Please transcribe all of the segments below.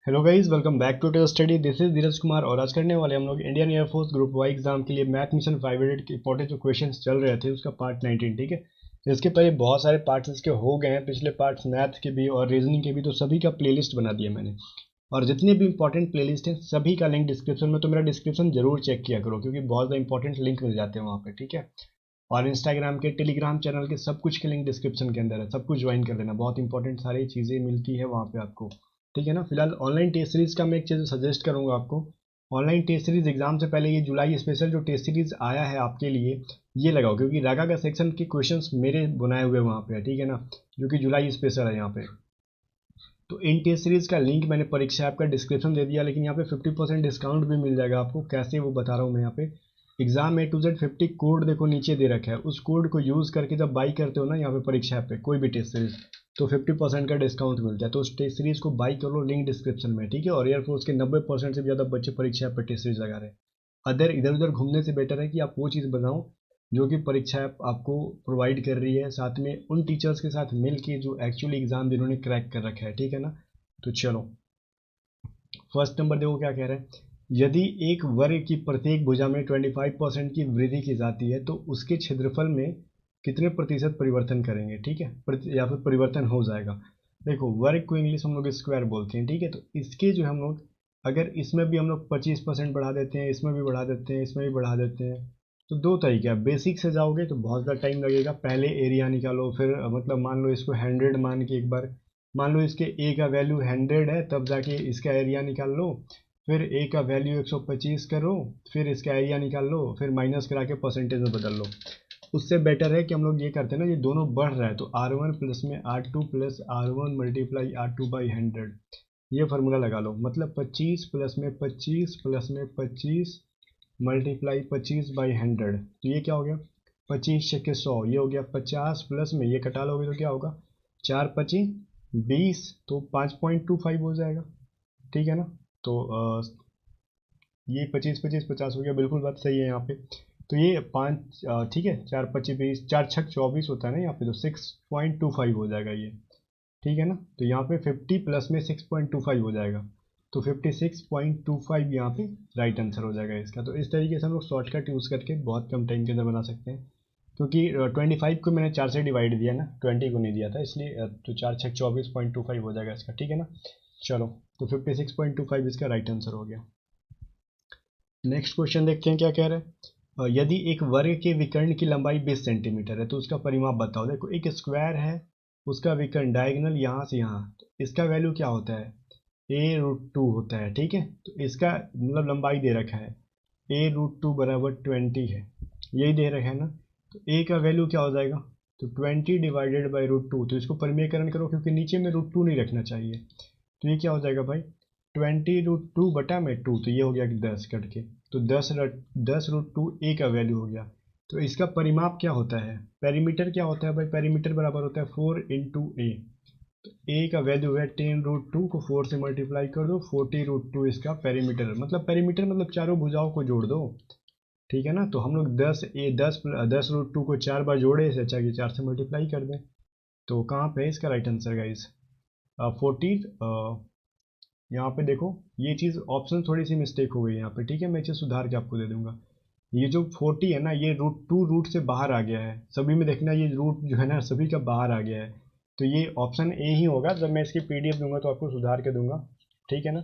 Hello guys, welcome back to test study. This is Dheeraj Kumar और आज करने वाले हम लोग Indian air force group Y exam के लिए मैथ मिशन 500 के इंपॉर्टेंट जो क्वेश्चंस चल रहे थे उसका पार्ट 19। ठीक है, इसके पहले बहुत सारे पार्ट्स इसके हो गए हैं, पिछले पार्ट्स मैथ के भी और रीजनिंग के भी, तो सभी का प्लेलिस्ट बना दिया मैंने। और जितने भी इंपॉर्टेंट प्लेलिस्ट हैं सभी का लिंक डिस्क्रिप्शन में, तो मेरा डिस्क्रिप्शन जरूर चेक किया करो क्योंकि बहुत ज़्यादा इंपॉर्टेंट लिंक मिल जाते हैं वहाँ पे। ठीक है, और इंस्टाग्राम के, टेलीग्राम चैनल के, सब कुछ के लिंक डिस्क्रिप्शन के अंदर है, सब कुछ ज्वाइन कर लेना, बहुत इंपॉर्टेंट सारी चीज़ें मिलती है वहाँ पे आपको। ठीक है ना। फिलहाल ऑनलाइन टेस्ट सीरीज का मैं एक चीज़ सजेस्ट करूँगा आपको। ऑनलाइन टेस्ट सीरीज एग्जाम से पहले ये जुलाई स्पेशल जो टेस्ट सीरीज आया है आपके लिए, ये लगाओ क्योंकि रागा का सेक्शन के क्वेश्चंस मेरे बनाए हुए वहाँ पे है। ठीक है ना, जो कि जुलाई स्पेशल है यहाँ पे। तो इन टेस्ट सीरीज का लिंक मैंने परीक्षा ऐप का डिस्क्रिप्शन दे दिया, लेकिन यहाँ पे 50% डिस्काउंट भी मिल जाएगा आपको। कैसे वो बता रहा हूँ मैं यहाँ पे। Exam A to Z 50 code देखो नीचे दे रखा है, उस कोड को यूज़ करके जब बाई करते हो ना यहाँ पे परीक्षा ऐप पे कोई भी टेस्ट सीरीज, तो 50% का डिस्काउंट मिलता है। तो उस टेस्ट सीरीज को बाई कर लो, लिंक डिस्क्रिप्शन में। ठीक है, और एयरफोर्स के 90% से भी ज़्यादा बच्चे परीक्षा ऐप पर टेस्ट सीरीज लगा रहे हैं। अदर इधर उधर घूमने से बेटर है कि आप वो चीज़ बनाओ जो कि परीक्षा ऐप आपको प्रोवाइड कर रही है, साथ में उन टीचर्स के साथ मिल के जो एक्चुअली एग्जाम जिन्होंने क्रैक कर रखा है। ठीक है ना। तो चलो, फर्स्ट नंबर देखो क्या कह रहा है। यदि एक वर्ग की प्रत्येक भुजा में 25% की वृद्धि की जाती है तो उसके क्षेत्रफल में कितने प्रतिशत परिवर्तन करेंगे। ठीक है, या फिर परिवर्तन हो जाएगा। देखो, वर्ग को इंग्लिश हम लोग स्क्वायर बोलते हैं। ठीक है, तो इसके जो हम लोग, अगर इसमें भी हम लोग 25% बढ़ा देते हैं, इसमें भी बढ़ा देते हैं, इसमें भी बढ़ा देते हैं, तो दो तरीके हैं। बेसिक से जाओगे तो बहुत ज़्यादा टाइम लगेगा, पहले एरिया निकालो, फिर मतलब मान लो इसको 100 मान के एक बार, मान लो इसके ए का वैल्यू 100 है, तब जाके इसका एरिया निकाल लो। फिर ए का वैल्यू 125 करो, फिर इसका एरिया निकाल लो, फिर माइनस करा के परसेंटेज में बदल लो। उससे बेटर है कि हम लोग ये करते हैं ना, ये दोनों बढ़ रहा है तो R1 प्लस में R2 plus R1 multiply R2/100, ये फार्मूला लगा लो। मतलब 25 प्लस में 25 प्लस में 25 मल्टीप्लाई 25/100, तो ये क्या हो गया, 25 × 100, ये हो गया 50, प्लस में ये कटा लोगे तो क्या होगा, 4×25 20, तो 5.25 हो जाएगा। ठीक है ना। तो ये 25 25 50 हो गया, बिल्कुल बात सही है यहाँ पे। तो ये पाँच, ठीक है, 4×25 20, 4×6 24 होता है ना यहाँ पे, तो 6.25 हो जाएगा ये। ठीक है ना, तो यहाँ पे 50 प्लस में 6.25 हो जाएगा, तो 56.25 यहाँ पे राइट आंसर हो जाएगा इसका। तो इस तरीके से हम लोग शॉर्टकट यूज़ करके बहुत कम टाइम के अंदर बना सकते हैं, क्योंकि 25 को मैंने 4 से डिवाइड दिया ना, 20 को नहीं दिया था, इसलिए तो 4×6 24.25 हो जाएगा इसका। ठीक है ना। चलो, तो 56.25 इसका राइट आंसर हो गया। नेक्स्ट क्वेश्चन देखते हैं क्या कह रहा है। यदि एक वर्ग के विकर्ण की लंबाई 20 सेंटीमीटर है तो उसका परिमाप बताओ। देखो, एक स्क्वायर है, उसका विकर्ण डायगोनल यहाँ से यहाँ, तो इसका वैल्यू क्या होता है, A√2 होता है। ठीक है, तो इसका मतलब लंबाई दे रखा है A√2 बराबर 20 है, यही दे रखा है ना। तो A का वैल्यू क्या हो जाएगा, तो 20 डिवाइडेड बाई √2, तो इसको परिमेयकरण करो क्योंकि नीचे में √2 नहीं रखना चाहिए। तो ये क्या हो जाएगा भाई, 20√2/2, तो ये हो गया कि 10 कट के, तो 10√2 ए का वैल्यू हो गया। तो इसका परिमाप क्या होता है, पेरीमीटर क्या होता है भाई, पेरीमीटर बराबर होता है 4 × A। तो ए का वैल्यू है 10√2 को 4 से मल्टीप्लाई कर दो, 40√2 इसका पेरीमीटर, मतलब पेरीमीटर मतलब चारों भुजाओं को जोड़ दो। ठीक है ना, तो हम लोग 10√2 को 4 बार जोड़े, इसे अच्छा कि 4 से मल्टीप्लाई कर दें। तो कहाँ पे है इसका राइट आंसर गाइस, 40। यहाँ पे देखो, ये चीज़ ऑप्शन थोड़ी सी मिस्टेक हो गई यहाँ पे। ठीक है, मैं इसे सुधार के आपको दे दूंगा। ये जो 40 है ना, ये √2 रूट से बाहर आ गया है, सभी में देखना ये रूट जो है ना सभी का बाहर आ गया है। तो ये ऑप्शन ए ही होगा, जब मैं इसकी PDF दूंगा तो आपको सुधार के दूंगा। ठीक है ना,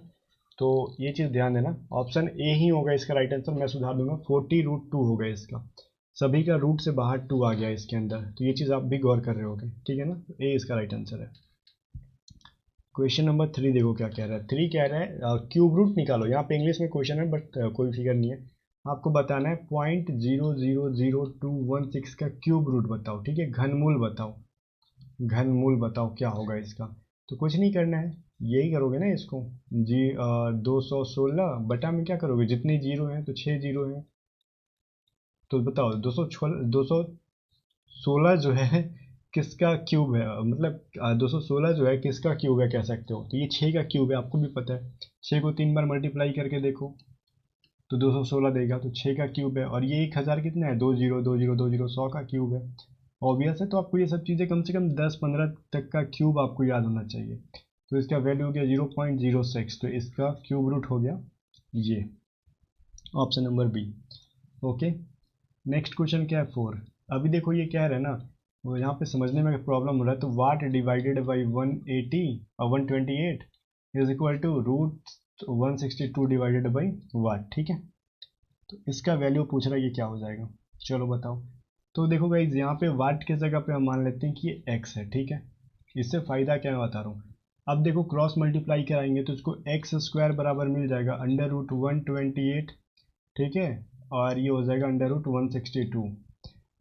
तो ये चीज़ ध्यान देना, ऑप्शन ए ही होगा इसका राइट आंसर, मैं सुधार दूंगा, 40√2 होगा इसका, सभी का रूट से बाहर 2 आ गया इसके अंदर, तो ये चीज़ आप भी गौर कर रहे होगे। ठीक है ना, तो ए इसका राइट आंसर है। क्वेश्चन नंबर 3 देखो क्या कह रहा है। 3 कह रहा है क्यूब रूट निकालो। यहाँ पे इंग्लिश में क्वेश्चन है बट कोई फिगर नहीं है, आपको बताना है 0.000216 का क्यूब रूट बताओ। ठीक है, घनमूल बताओ, घनमूल बताओ क्या होगा इसका। तो कुछ नहीं करना है, यही करोगे ना इसको, जी 216 बटा में क्या करोगे, जितने जीरो हैं तो 6 जीरो हैं, तो बताओ 216 जो है किसका क्यूब है, मतलब 216 जो है किसका क्यूब है कह सकते हो, तो ये 6 का क्यूब है, आपको भी पता है। 6 को 3 बार मल्टीप्लाई करके देखो तो 216 देगा, तो 6 का क्यूब है। और ये 1000 कितना है, 2 0 2 0 2 0, 100 का क्यूब है। ऑब्वियस है, तो आपको ये सब चीज़ें कम से कम 10 15 तक का क्यूब आपको याद होना चाहिए। तो इसका वैल्यू हो गया 0.06, तो इसका क्यूब रूट हो गया ये, option number B. Okay, next question क्या है 4। अभी देखो ये क्या है ना, वो यहाँ पे समझने में प्रॉब्लम हो रहा है। तो वाट डिवाइडेड बाई 180 और 128 is equal to root 162 divided by what, ठीक है। तो इसका वैल्यू पूछ रहा है, ये क्या हो जाएगा, चलो बताओ। तो देखो गाइज, यहाँ पे वाट की जगह पे हम मान लेते हैं कि ये एक्स है, ठीक है। इससे फ़ायदा क्या मैं बता रहा हूँ। अब देखो क्रॉस मल्टीप्लाई कराएंगे तो इसको एक्स स्क्वायर बराबर मिल जाएगा अंडर रूट 128, ठीक है, और ये हो जाएगा अंडर रूट 162।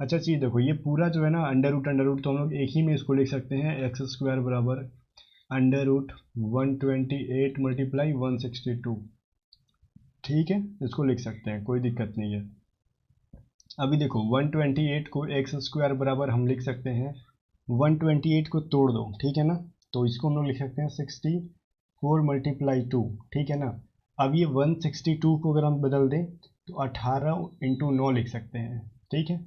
अच्छा चीज़ देखो, ये पूरा जो है ना अंडर रूट तो हम लोग एक ही में इसको लिख सकते हैं, एक्स स्क्वायर बराबर अंडर रूट 128 मल्टीप्लाई 162, ठीक है, इसको लिख सकते हैं, कोई दिक्कत नहीं है। अभी देखो 128 को एक्स स्क्वायर बराबर हम लिख सकते हैं, 128 को तोड़ दो, ठीक है ना, तो इसको हम लोग लिख सकते हैं 64 मल्टीप्लाई 2, ठीक है ना। अब ये 162 को अगर हम बदल दें तो 18 इंटू 9 लिख सकते हैं, ठीक है।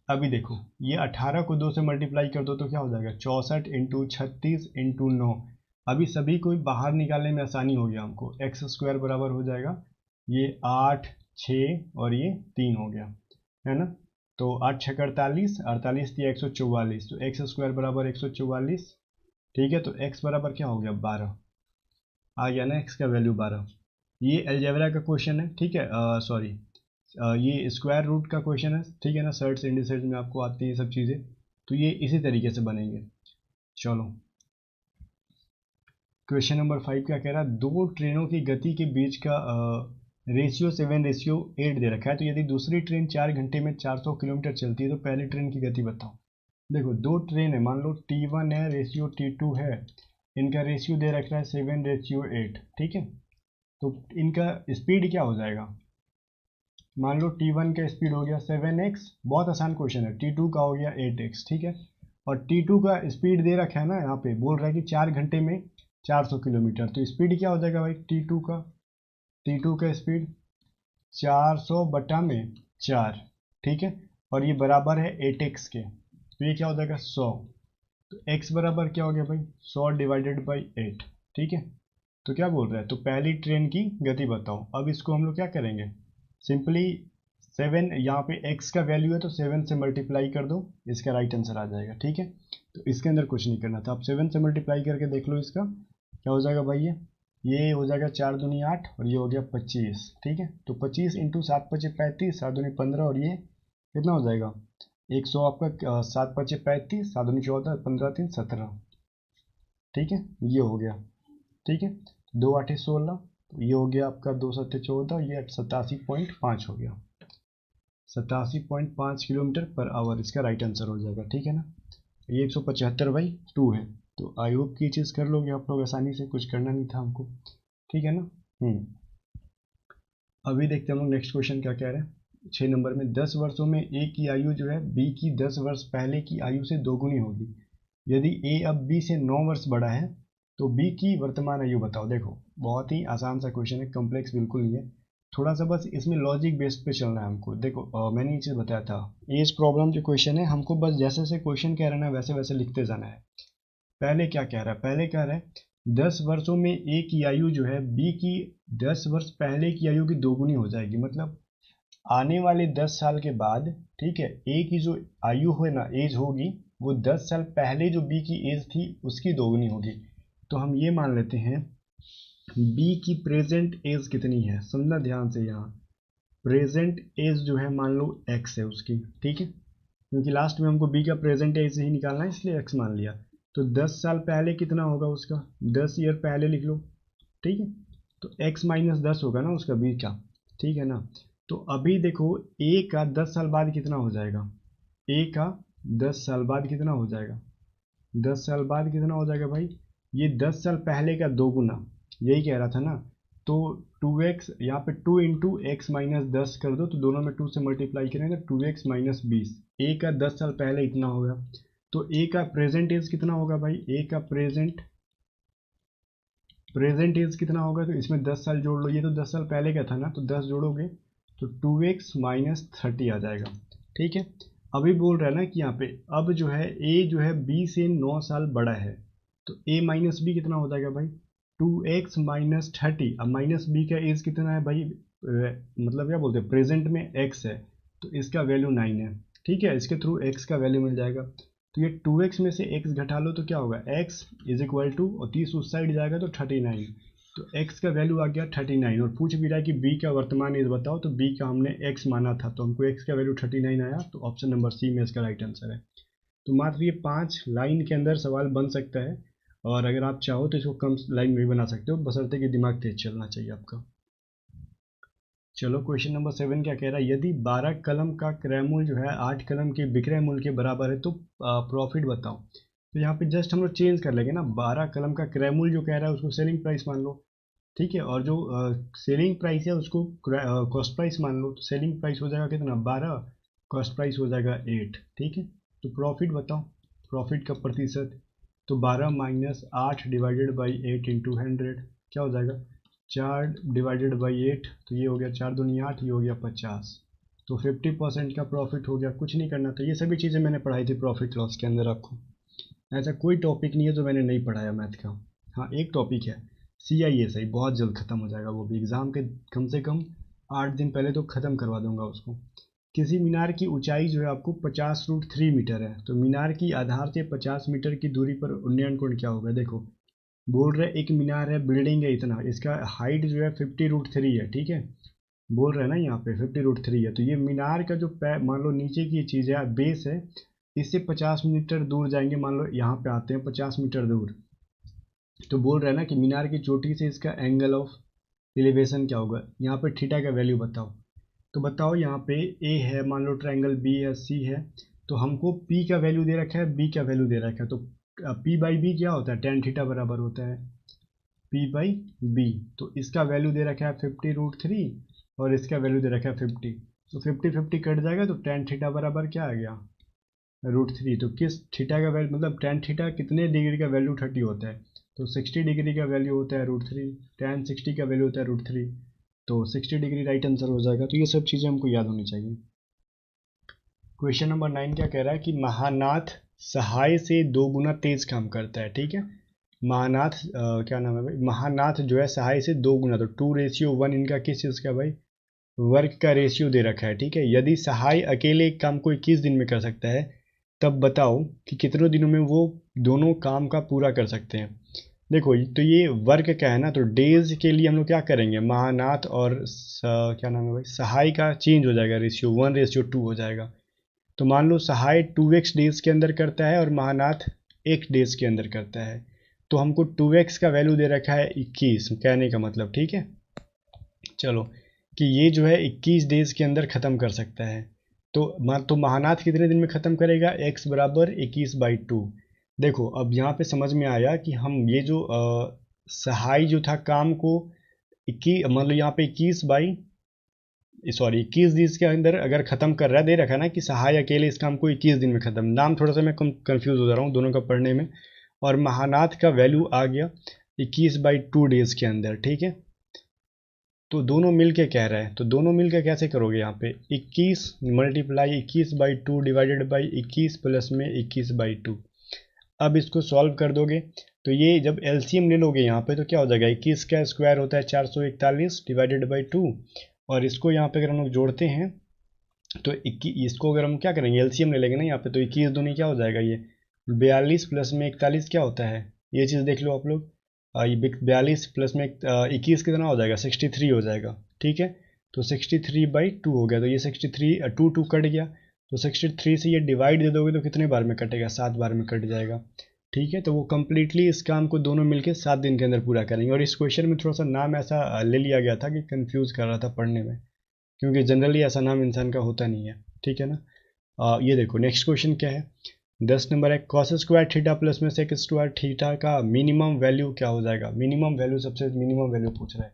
अभी देखो ये 18 को 2 से मल्टीप्लाई कर दो तो क्या हो जाएगा 64 इंटू 36 इंटू 9। अभी सभी को बाहर निकालने में आसानी हो गया हमको, एक्स स्क्वायर बराबर हो जाएगा ये 8, 6 और ये 3 हो गया, है ना। तो 8 छः 48, 48 या 144, तो एक्स स्क्वायर बराबर 144, ठीक है। तो एक्स बराबर क्या हो गया 12, आ गया ना एक्स का वैल्यू 12। ये अलजेब्रा का क्वेश्चन है, ठीक है, सॉरी, ये स्क्वायर रूट का क्वेश्चन है, ठीक है ना। सर्ट्स इंडिसेट्स में आपको आती है सब चीज़ें, तो ये इसी तरीके से बनेंगे। चलो क्वेश्चन नंबर 5 क्या कह रहा है, दो ट्रेनों की गति के बीच का रेशियो 7:8 दे रखा है। तो यदि दूसरी ट्रेन 4 घंटे में 400 किलोमीटर चलती है तो पहली ट्रेन की गति बताओ। देखो दो ट्रेन है, मान लो T1 है, रेशियो T2 है, इनका रेशियो दे रखा है 7:8, ठीक है। तो इनका स्पीड क्या हो जाएगा, मान लो T1 का स्पीड हो गया 7x, बहुत आसान क्वेश्चन है, T2 का हो गया 8x, ठीक है। और T2 का स्पीड दे रखा है ना, यहाँ पे बोल रहा है कि 4 घंटे में 400 किलोमीटर, तो स्पीड क्या हो जाएगा भाई T2 का स्पीड 400 बटा में 4, ठीक है। और ये बराबर है 8x के, तो ये क्या हो जाएगा 100। तो x बराबर क्या हो गया भाई 100 डिवाइडेड बाई 8, ठीक है। तो क्या बोल रहा है, तो पहली ट्रेन की गति बताओ। अब इसको हम लोग क्या करेंगे, सिंपली 7, यहाँ पे x का वैल्यू है तो 7 से मल्टीप्लाई कर दो, इसका राइट आंसर आ जाएगा, ठीक है। तो इसके अंदर कुछ नहीं करना था, आप 7 से मल्टीप्लाई करके देख लो, इसका क्या हो जाएगा भाई, ये हो जाएगा 4 दूनी 8 और ये हो गया 25, ठीक है। तो 25 इंटू 7 पचे 35, 7 दूनी 15 और ये कितना हो जाएगा 100 आपका, 7 पचे 35, 7 दूनी 14, 15 3 17, ठीक है, ये हो गया, ठीक है। 2 8 16, तो ये हो गया आपका 2 7 14, ये 87.5 हो गया, 87.5 किलोमीटर पर आवर, इसका राइट आंसर हो जाएगा, ठीक है ना। ये 175/2 है। तो आई होप की चीज़ कर लोगे आप लोग आसानी से, कुछ करना नहीं था हमको, ठीक है ना। अभी देखते हैं हम लोग नेक्स्ट क्वेश्चन क्या कह रहे हैं 6 नंबर में, 10 वर्षों में ए की आयु जो है बी की 10 वर्ष पहले की आयु से दोगुनी होगी। यदि ए अब बी से 9 वर्ष बड़ा है तो बी की वर्तमान आयु बताओ। देखो बहुत ही आसान सा क्वेश्चन है, कॉम्प्लेक्स बिल्कुल नहीं है, थोड़ा सा बस इसमें लॉजिक बेस्ड पे चलना है हमको। देखो मैंने ये चीज़ बताया था, एज प्रॉब्लम जो क्वेश्चन है, हमको बस जैसे जैसे क्वेश्चन कह रहे हैं ना वैसे वैसे लिखते जाना है। पहले क्या कह रहा है, पहले कह रहा है 10 वर्षों में ए की आयु जो है बी की 10 वर्ष पहले की आयु की दोगुनी हो जाएगी। मतलब आने वाले 10 साल के बाद, ठीक है, ए की जो आयु है ना, एज होगी, वो 10 साल पहले जो बी की एज थी उसकी दोगुनी होगी। तो हम ये मान लेते हैं बी की प्रेजेंट एज कितनी है, समझना ध्यान से, यहाँ प्रेजेंट एज जो है मान लो एक्स है उसकी, ठीक है, क्योंकि लास्ट में हमको बी का प्रेजेंट एज ही निकालना है इसलिए एक्स मान लिया। तो 10 साल पहले कितना होगा उसका, 10 ईयर पहले लिख लो, ठीक है। तो x माइनस 10 होगा ना उसका बी का, ठीक है ना। तो अभी देखो a का 10 साल बाद कितना हो जाएगा, a का 10 साल बाद कितना हो जाएगा, 10 साल बाद कितना हो जाएगा भाई, ये 10 साल पहले का दोगुना, यही कह रहा था ना। तो 2x यहाँ पे 2 इंटू एक्स माइनस 10 कर दो, तो दोनों में 2 से मल्टीप्लाई करेंगे तो 2x माइनस 20, ए का 10 साल पहले इतना होगा। तो ए का प्रेजेंट एज कितना होगा भाई, ए का प्रेजेंट एज कितना होगा, तो इसमें 10 साल जोड़ लो, ये तो 10 साल पहले का था ना, तो 10 जोड़ोगे तो 2x माइनस 30 आ जाएगा, ठीक है। अभी बोल रहा है ना कि यहाँ पे अब जो है ए जो है बी से 9 साल बड़ा है, तो a माइनस बी कितना हो जाएगा भाई 2x माइनस 30। अब माइनस बी का एज कितना है भाई, मतलब क्या बोलते हैं प्रेजेंट में x है तो इसका वैल्यू 9 है। ठीक है, इसके थ्रू x का वैल्यू मिल जाएगा। तो ये 2x में से x घटा लो तो क्या होगा x इज इक्वल टू, और 30 उस साइड जाएगा तो 39। तो x का वैल्यू आ गया 39, और पूछ भी रहा है कि b का वर्तमान एज बताओ, तो b का हमने x माना था तो हमको x का वैल्यू 39 आया, तो ऑप्शन नंबर सी में इसका राइट आंसर है। तो मात्र ये 5 लाइन के अंदर सवाल बन सकता है, और अगर आप चाहो तो इसको कम लाइन में भी बना सकते हो, बशर्ते कि दिमाग तेज चलना चाहिए आपका। चलो क्वेश्चन नंबर 7 क्या कह रहा है, यदि 12 कलम का क्रय मूल्य जो है 8 कलम के विक्रय मूल्य के बराबर है तो प्रॉफिट बताओ। तो यहाँ पे जस्ट हम लोग चेंज कर लेंगे ना, 12 कलम का क्रय मूल्य जो कह रहा है उसको सेलिंग प्राइस मान लो। ठीक है, और जो सेलिंग प्राइस है उसको कॉस्ट प्राइस मान लो। तो सेलिंग प्राइस हो जाएगा कितना 12, कॉस्ट प्राइस हो जाएगा 8। ठीक है, तो प्रॉफिट बताओ, प्रॉफिट का प्रतिशत। तो 12 माइनस 8 डिवाइडेड बाई 8 इंटू 100 क्या हो जाएगा 4 डिवाइडेड बाई 8, तो ये हो गया 4 दूनी 8, ये हो गया 50। तो 50% का प्रॉफिट हो गया, कुछ नहीं करना था। ये सभी चीज़ें मैंने पढ़ाई थी प्रॉफिट लॉस के अंदर आपको, ऐसा कोई टॉपिक नहीं है जो मैंने नहीं पढ़ाया मैथ का। हाँ एक टॉपिक है CISI, बहुत जल्द ख़त्म हो जाएगा वो भी, एग्ज़ाम के कम से कम 8 दिन पहले तो ख़त्म करवा दूंगा उसको। किसी मीनार की ऊंचाई जो है आपको 50√3 मीटर है, तो मीनार की आधार से 50 मीटर की दूरी पर उन्नयन कोण क्या होगा। देखो बोल रहे एक मीनार है, बिल्डिंग है इतना, इसका हाइट जो है 50√3 है। ठीक है, बोल रहे हैं ना यहाँ पे 50√3 है, तो ये मीनार का जो मान लो नीचे की चीज़ है बेस है, इससे 50 मीटर दूर जाएंगे, मान लो यहाँ पे आते हैं 50 मीटर दूर, तो बोल रहे हैं ना कि मीनार की चोटी से इसका एंगल ऑफ एलिवेशन क्या होगा। यहाँ पे थीटा का वैल्यू बताओ। तो बताओ यहाँ पे ए है, मान लो ट्रायंगल बी है, सी है, तो हमको पी का वैल्यू दे रखा है, बी का वैल्यू दे रखा है, तो पी बाई बी क्या होता है टेन थीटा बराबर होता है पी बाई बी। तो इसका वैल्यू दे रखा है 50√3 और इसका वैल्यू दे रखा है 50, तो 50 कट जाएगा तो टेन थीटा बराबर क्या आ गया √3। तो किस थीटा का वैल्यू, मतलब टेन थीटा कितने डिग्री का वैल्यू 30 होता है, तो 60 डिग्री का वैल्यू होता है √3, टेन 60 का वैल्यू होता है √3, तो 60 डिग्री राइट आंसर हो जाएगा। तो ये सब चीज़ें हमको याद होनी चाहिए। क्वेश्चन नंबर 9 क्या कह रहा है कि महानाथ सहाय से 2 गुना तेज काम करता है। ठीक है, महानाथ क्या नाम है भाई, महानाथ जो है सहाय से 2 गुना, तो 2:1 इनका किस चीज़ का भाई, वर्क का रेशियो दे रखा है। ठीक है, यदि सहाय अकेले एक काम को 21 दिन में कर सकता है, तब बताओ कि कितने दिनों में वो दोनों काम का पूरा कर सकते हैं। देखो तो ये वर्क क्या है ना, तो डेज के लिए हम लोग क्या करेंगे, महानाथ और क्या नाम है भाई सहाय का चेंज हो जाएगा, रेशियो 1:2 हो जाएगा। तो मान लो सहाय 2x डेज के अंदर करता है और महानाथ 1 डेज के अंदर करता है, तो हमको 2x का वैल्यू दे रखा है 21, कहने का मतलब। ठीक है, चलो कि ये जो है 21 डेज के अंदर ख़त्म कर सकता है, तो महानाथ कितने दिन में ख़त्म करेगा, x बराबर 21/2। देखो अब यहाँ पे समझ में आया कि हम ये जो सहाय जो था काम को 21, मान लो यहाँ पे 21 दिन के अंदर अगर ख़त्म कर रहा है, दे रखा है ना कि सहाय अकेले इस काम को 21 दिन में ख़त्म, नाम थोड़ा सा मैं कंफ्यूज हो जा रहा हूँ दोनों का पढ़ने में, और महानाथ का वैल्यू आ गया 21/2 डेज के अंदर। ठीक है, तो दोनों मिल के कह रहा है, तो दोनों मिल के कैसे करोगे, यहाँ पे 21 मल्टीप्लाई 21/2 डिवाइडेड बाई 21 प्लस में 21/2। अब इसको सॉल्व कर दोगे तो ये जब एलसीएम ले लोगे यहाँ पे तो क्या हो जाएगा, 21 का स्क्वायर होता है 441 डिवाइडेड बाई 2, और इसको यहाँ पे अगर हम लोग जोड़ते हैं तो इसको अगर हम क्या करेंगे एलसीएम ले लेंगे ना यहाँ पे, तो 21 दूनी क्या हो जाएगा, ये 42 प्लस में 41 क्या होता है, ये चीज़ देख लो आप लोग। ये 42 प्लस में 21 कितना हो जाएगा 63 हो जाएगा। ठीक है, तो 63/2 हो गया, तो ये 63 2 कट गया, तो 63 से ये डिवाइड दे दोगे तो कितने बार में कटेगा, 7 बार में कट जाएगा। ठीक है, तो वो कम्प्लीटली इस काम को दोनों मिलके 7 दिन के अंदर पूरा करेंगे, और इस क्वेश्चन में थोड़ा सा नाम ऐसा ले लिया गया था कि कंफ्यूज कर रहा था पढ़ने में, क्योंकि जनरली ऐसा नाम इंसान का होता नहीं है। ठीक है ना, ये देखो नेक्स्ट क्वेश्चन क्या है, 10 नंबर है, कॉस स्क्वायर थीटा प्लस में सेक स्क्वायर थीटा का मिनिमम वैल्यू क्या हो जाएगा। मिनिमम वैल्यू, सबसे मिनिमम वैल्यू पूछ रहा है,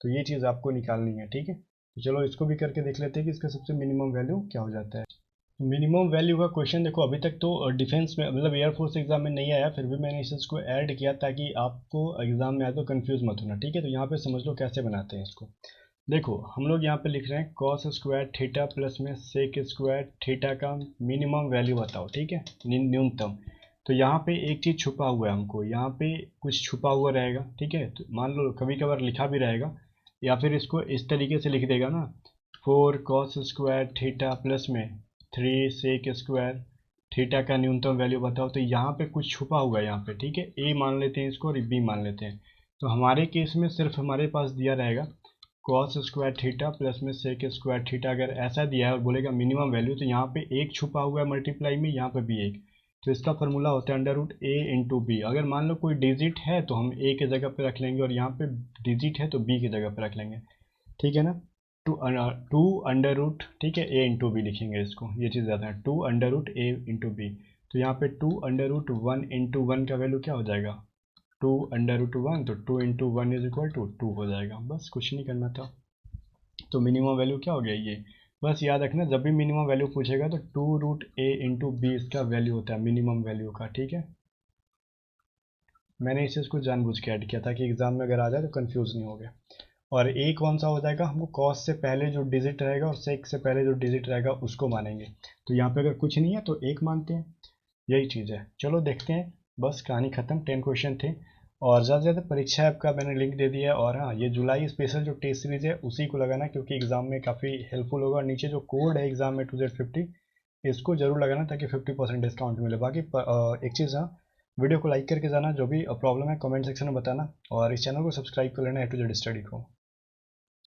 तो ये चीज़ आपको निकालनी है। ठीक है, तो चलो इसको भी करके देख लेते हैं कि इसका सबसे मिनिमम वैल्यू क्या हो जाता है। मिनिमम वैल्यू का क्वेश्चन देखो अभी तक तो डिफेंस में मतलब एयरफोर्स एग्जाम में नहीं आया, फिर भी मैंने इस चीज़ को ऐड किया ताकि आपको एग्जाम में आए तो कंफ्यूज मत होना। ठीक है, तो यहाँ पे समझ लो कैसे बनाते हैं इसको। देखो हम लोग यहाँ पे लिख रहे हैं कॉस स्क्वायर थीटा प्लस में सेक स्क्वायर थीटा का मिनिमम वैल्यू बताओ। ठीक है, न्यूनतम, तो यहाँ पे एक चीज़ छुपा हुआ है, हमको यहाँ पे कुछ छुपा हुआ रहेगा, ठीक है। तो मान लो कभी कभार लिखा भी रहेगा, या फिर इसको इस तरीके से लिख देगा ना, 4 cos² थीटा प्लस में 3 sec² थीटा का न्यूनतम वैल्यू बताओ। तो यहाँ पे कुछ छुपा हुआ है यहाँ पे, ठीक है। ए मान लेते हैं इसको और बी मान लेते हैं। तो हमारे केस में सिर्फ हमारे पास दिया रहेगा cos² थीटा प्लस में sec² थीटा। अगर ऐसा दिया है और बोलेगा मिनिमम वैल्यू, तो यहाँ पे एक छुपा हुआ है मल्टीप्लाई में, यहाँ पे भी एक। तो इसका फॉर्मूला होता है √a × b। अगर मान लो कोई डिजिट है तो हम a की जगह पे रख लेंगे, और यहाँ पे डिजिट है तो b की जगह पे रख लेंगे, ठीक है ना। टू अंडर रूट, ठीक है, a × b लिखेंगे इसको, ये चीज़ ज़्यादा है, 2√a × b। तो यहाँ पे 2√1 × 1 का वैल्यू क्या हो जाएगा, 2√1। तो 2 × 1 = 2 हो जाएगा। बस कुछ नहीं करना था। तो मिनिमम वैल्यू क्या हो गया ये। बस याद रखना, जब भी मिनिमम वैल्यू पूछेगा तो 2√a × b इसका वैल्यू होता है मिनिमम वैल्यू का, ठीक है। मैंने इस चीज़ को जानबूझ के ऐड किया था कि एग्जाम में अगर आ जाए तो कंफ्यूज नहीं हो गया। और ए कौन सा हो जाएगा, हमको कॉस से पहले जो डिजिट रहेगा और सेक से पहले जो डिजिट रहेगा उसको मानेंगे। तो यहाँ पे अगर कुछ नहीं है तो एक मानते हैं, यही चीज़ है। चलो देखते हैं, बस कहानी ख़त्म। 10 क्वेश्चन थे, और ज़्यादा से ज़्यादा परीक्षा ऐप का मैंने लिंक दे दिया है। और हाँ, ये जुलाई स्पेशल जो टेस्ट सीरीज़ है उसी को लगाना, क्योंकि एग्ज़ाम में काफ़ी हेल्पफुल होगा। और नीचे जो कोड है एग्ज़ाम में 2Z50, इसको जरूर लगाना ताकि 50% डिस्काउंट मिले। बाकी एक चीज़, हाँ, वीडियो को लाइक करके जाना, जो भी प्रॉब्लम है कमेंट सेक्शन में बताना, और इस चैनल को सब्सक्राइब कर लेना A to Z स्टडी को।